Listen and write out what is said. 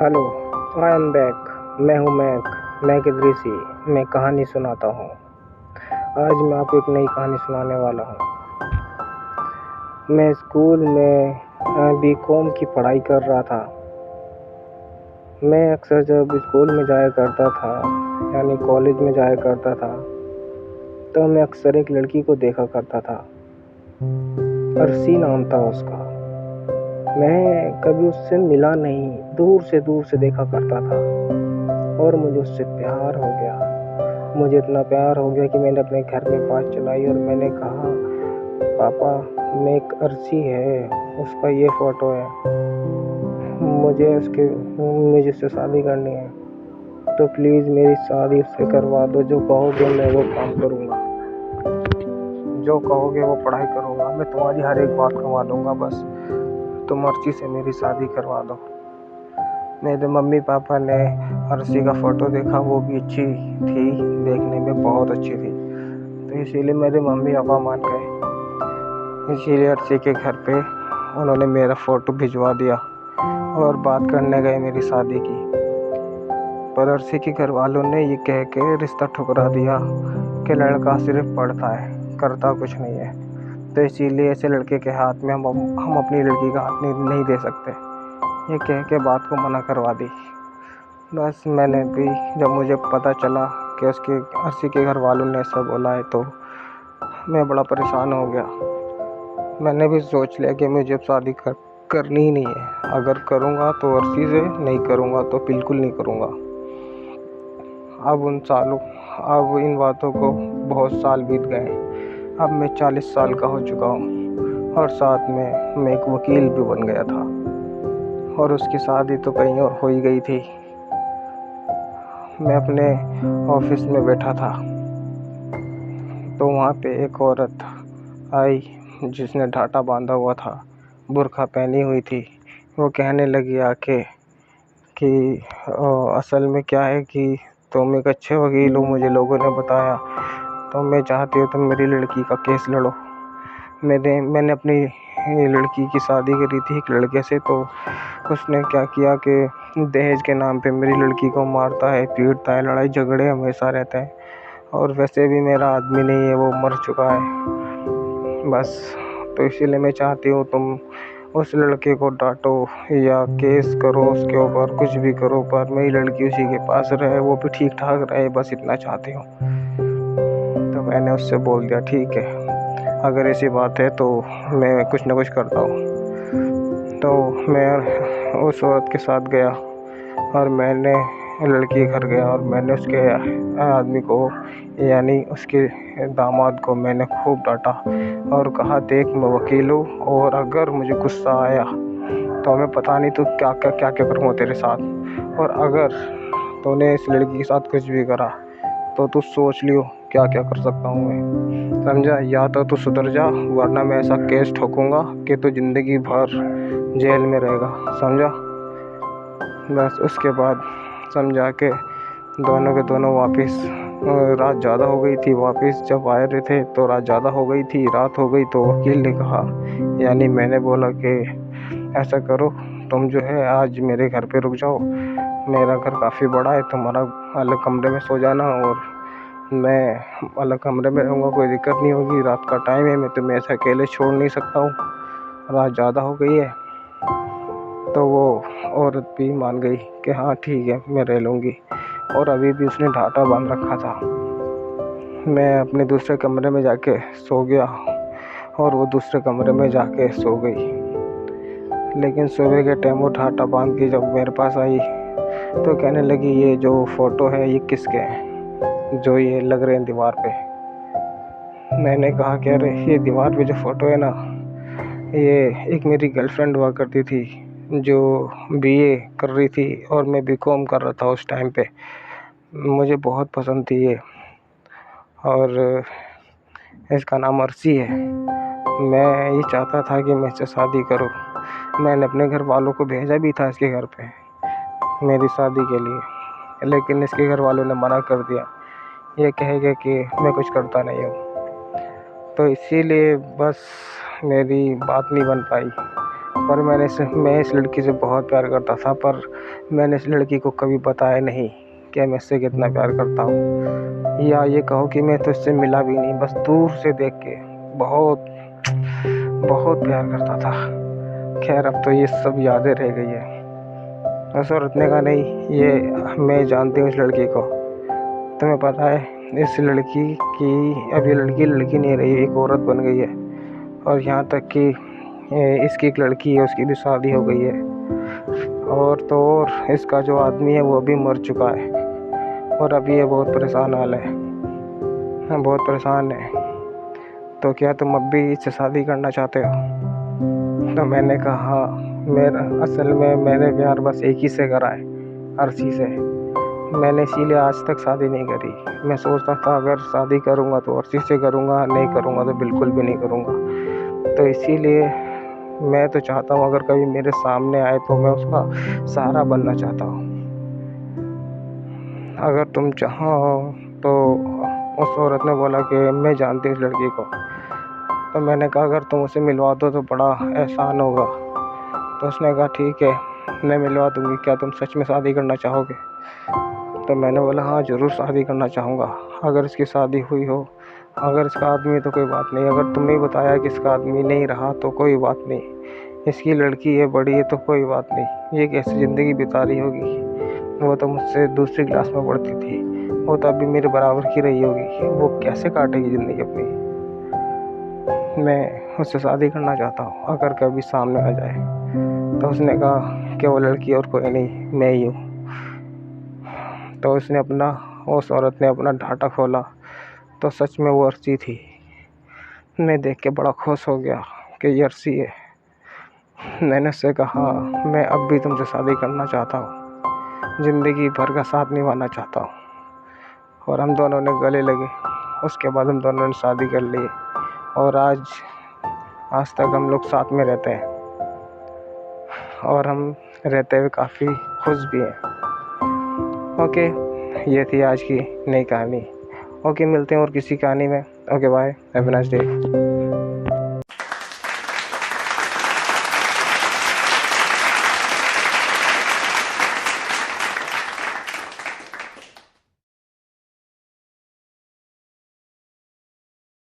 Hello, I am back. मैं हूँ Mac Idrisi. मैं कहानी सुनाता हूँ। आज मैं आपको एक नई कहानी सुनाने वाला हूँ। मैं स्कूल में बीकॉम की पढ़ाई कर रहा था। मैं अक्सर जब स्कूल में जाया करता था, यानी कॉलेज में जाया करता था, तो मैं अक्सर एक लड़की को देखा करता था। अर्शी नाम था उसका। मैं कभी उससे मिला नहीं, दूर से देखा करता था और मुझे उससे प्यार हो गया। मुझे इतना प्यार हो गया कि मैंने अपने घर में बात चलाई और मैंने कहा, पापा, मैं एक अर्शी है, उसका ये फ़ोटो है, मुझे उससे शादी करनी है, तो प्लीज़ मेरी शादी उससे करवा दो। जो कहोगे मैं वो काम करूँगा, जो कहोगे वो पढ़ाई करूँगा, मैं तुम्हारी हर एक बात को मानूँगा, बस तुम अर्शी से मेरी शादी करवा दो। मेरे मम्मी पापा ने अर्शी का फ़ोटो देखा, वो भी अच्छी थी, देखने में बहुत अच्छी थी, तो इसीलिए मेरे मम्मी पापा मान गए। इसीलिए अर्शी के घर पे उन्होंने मेरा फ़ोटो भिजवा दिया और बात करने गए मेरी शादी की। पर अर्शी के घर वालों ने ये कह के रिश्ता ठुकरा दिया कि लड़का सिर्फ पढ़ता है, करता कुछ नहीं है, तो इसीलिए ऐसे लड़के के हाथ में हम अपनी लड़की का हाथ नहीं दे सकते। ये कह के बात को मना करवा दी। बस मैंने भी, जब मुझे पता चला कि अर्शी के घर वालों ने ऐसा बोला है, तो मैं बड़ा परेशान हो गया। मैंने भी सोच लिया कि मुझे अब शादी करनी ही नहीं है। अगर करूँगा तो अर्शी से, नहीं करूँगा तो बिल्कुल नहीं करूँगा। अब इन बातों को बहुत साल बीत गए। अब मैं 40 साल का हो चुका हूँ और साथ में मैं एक वकील भी बन गया था और उसकी शादी तो कहीं और हो ही गई थी। मैं अपने ऑफिस में बैठा था तो वहाँ पे एक औरत आई जिसने ढाटा बांधा हुआ था, बुर्का पहनी हुई थी। वो कहने लगी आके कि असल में क्या है कि तुम एक अच्छे वकील हो, मुझे लोगों ने बताया, तो मैं चाहती हूँ तुम मेरी लड़की का केस लड़ो। मैंने अपनी लड़की की शादी करी थी एक लड़के से, तो उसने क्या किया कि दहेज के नाम पे मेरी लड़की को मारता है, पीटता है, लड़ाई झगड़े हमेशा रहते हैं, और वैसे भी मेरा आदमी नहीं है, वो मर चुका है। बस तो इसीलिए मैं चाहती हूँ तुम उस लड़के को डांटो या केस करो उसके ऊपर, कुछ भी करो, पर मेरी लड़की उसी के पास रहे, वो भी ठीक ठाक रहे, बस इतना चाहती हूँ। तो मैंने उससे बोल दिया, ठीक है, अगर ऐसी बात है तो मैं कुछ ना कुछ करता हूँ। तो मैं उस औरत के साथ गया और मैंने लड़की के घर गया और मैंने उसके आदमी को, यानी उसके दामाद को मैंने खूब डांटा और कहा, देख मैं वकील हूँ और अगर मुझे गुस्सा आया तो मैं पता नहीं तो क्या करूँगा तेरे साथ, और अगर तूने इस लड़की के साथ कुछ भी करा तो तू सोच लियो क्या कर सकता हूँ मैं, समझा? या तो तू सुधर जा, वरना मैं ऐसा केस ठोकूँगा कि तू ज़िंदगी भर जेल में रहेगा, समझा? बस उसके बाद समझा के दोनों के दोनों वापस, रात ज़्यादा हो गई थी, वापस जब आए रहे थे तो रात ज़्यादा हो गई थी, रात हो गई, तो वकील ने कहा, यानी मैंने बोला कि ऐसा करो, तुम जो है आज मेरे घर पे रुक जाओ, मेरा घर काफ़ी बड़ा है, तुम्हारा अलग कमरे में सो जाना और मैं अलग कमरे में रहूँगा, कोई दिक्कत नहीं होगी, रात का टाइम है, मैं तुम्हें ऐसे अकेले छोड़ नहीं सकता हूँ, रात ज़्यादा हो गई है। तो वो औरत भी मान गई कि हाँ ठीक है, मैं रह लूँगी, और अभी भी उसने ढाटा बांध रखा था। मैं अपने दूसरे कमरे में जाके सो गया और वो दूसरे कमरे में जाके सो गई। लेकिन सुबह के टाइम वो ढाटा बांध के जब मेरे पास आई तो कहने लगी, ये जो फ़ोटो है ये किसके हैं, जो ये लग रहे हैं दीवार पे? मैंने कहा कि अरे ये दीवार पे जो फ़ोटो है ना, ये एक मेरी गर्लफ्रेंड हुआ करती थी जो बीए कर रही थी और मैं बीकॉम कर रहा था उस टाइम पे। मुझे बहुत पसंद थी ये, और इसका नाम अर्शी है। मैं ये चाहता था कि मैं इससे शादी करूं। मैंने अपने घर वालों को भेजा भी था इसके घर पे मेरी शादी के लिए, लेकिन इसके घर वालों ने मना कर दिया, ये कहेगा कि मैं कुछ करता नहीं हूँ। तो इसीलिए बस मेरी बात नहीं बन पाई पर मैं इस लड़की से बहुत प्यार करता था, पर मैंने इस लड़की को कभी बताया नहीं कि मैं इससे कितना प्यार करता हूँ, या ये कहो कि मैं तो इससे मिला भी नहीं, बस दूर से देख के बहुत बहुत प्यार करता था। खैर अब तो ये सब यादें रह गई है। उस औरत ने कहा नहीं, ये मैं जानती हूँ इस लड़की को, तुम्हें पता है इस लड़की की अब ये लड़की नहीं रही, एक औरत बन गई है, और यहाँ तक कि इसकी एक लड़की है, उसकी भी शादी हो गई है, और तो और इसका जो आदमी है वो भी मर चुका है, और अभी ये बहुत परेशान हाल है, बहुत परेशान है। तो क्या तुम अब भी इससे शादी करना चाहते हो? तो मैंने कहा असल में मैंने प्यार बस एक ही से करा है, अर्शी से। मैंने इसीलिए आज तक शादी नहीं करी। मैं सोचता था अगर शादी करूँगा तो अर्शी से करूँगा, नहीं करूँगा तो बिल्कुल भी नहीं करूँगा। तो इसीलिए मैं तो चाहता हूँ अगर कभी मेरे सामने आए तो मैं उसका सहारा बनना चाहता हूँ। अगर तुम चाहो तो उस औरत ने बोला कि मैं जानती हूँ उस लड़की को। तो मैंने कहा अगर तुम उसे मिलवा दो तो बड़ा एहसान होगा। तो उसने कहा ठीक है, मैं मिलवा दूँगी, क्या तुम सच में शादी करना चाहोगे? तो मैंने बोला हाँ ज़रूर शादी करना चाहूँगा। अगर इसकी शादी हुई हो, अगर इसका आदमी तो कोई बात नहीं, अगर तुमने ही बताया कि इसका आदमी नहीं रहा तो कोई बात नहीं, इसकी लड़की है बड़ी है तो कोई बात नहीं, ये कैसी ज़िंदगी बिता रही होगी। वो तो मुझसे दूसरी क्लास में पढ़ती थी, वो तो अभी मेरे बराबर की रही होगी, वो कैसे काटेगी ज़िंदगी अपनी। मैं उससे शादी करना चाहता हूँ अगर कभी सामने आ जाए। तो उसने कहा कि वो लड़की और कोई नहीं, मैं ही हूँ। तो उस औरत ने अपना ढाटा खोला तो सच में वो अर्शी थी। मैं देख के बड़ा खुश हो गया कि ये अर्शी है। मैंने उससे कहा मैं अब भी तुमसे शादी करना चाहता हूँ, ज़िंदगी भर का साथ निभाना चाहता हूँ। और हम दोनों ने गले लगे। उसके बाद हम दोनों ने शादी कर ली, और आज तक हम लोग साथ में रहते हैं, और हम रहते हुए काफ़ी खुश भी हैं। ओके, ये थी आज की नई कहानी। ओके, मिलते हैं और किसी कहानी में। Okay, bye, have a nice day.